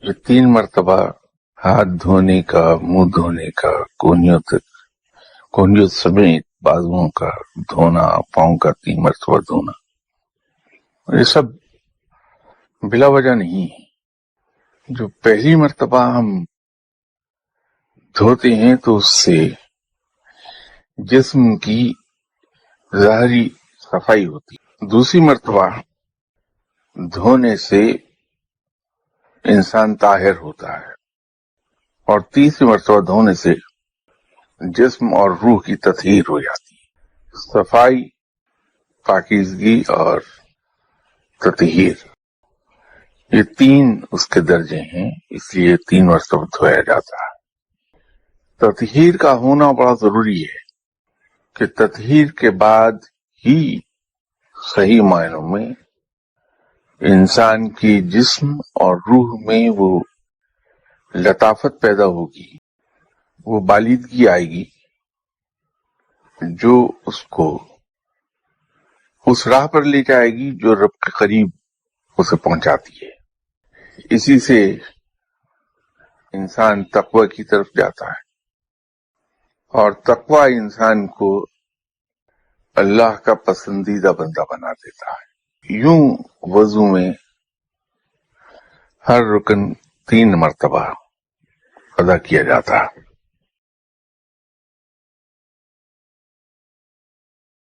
یہ 3 مرتبہ ہاتھ دھونے کا، منہ دھونے کا، کونیوں سمیت بازوؤں کا دھونا، پاؤں کا 3 مرتبہ دھونا، یہ سب بلا وجہ نہیں ہے۔ جو پہلی مرتبہ ہم دھوتے ہیں تو اس سے جسم کی ظاہری صفائی ہوتی ہے، دوسری مرتبہ دھونے سے انسان طاہر ہوتا ہے، اور تیسری مرتبہ دھونے سے جسم اور روح کی تطہیر ہو جاتی ہے۔ صفائی، پاکیزگی اور تطہیر، یہ 3 اس کے درجے ہیں، اس لیے 3 مرتبہ دھویا جاتا ہے۔ تطہیر کا ہونا بڑا ضروری ہے کہ تطہیر کے بعد ہی صحیح معنوں میں انسان کی جسم اور روح میں وہ لطافت پیدا ہوگی، وہ بالیدگی آئے گی جو اس کو اس راہ پر لے جائے گی جو رب کے قریب اسے پہنچاتی ہے۔ اسی سے انسان تقوی کی طرف جاتا ہے، اور تقوی انسان کو اللہ کا پسندیدہ بندہ بنا دیتا ہے۔ یوں وضو میں ہر رکن 3 مرتبہ ادا کیا جاتا ہے۔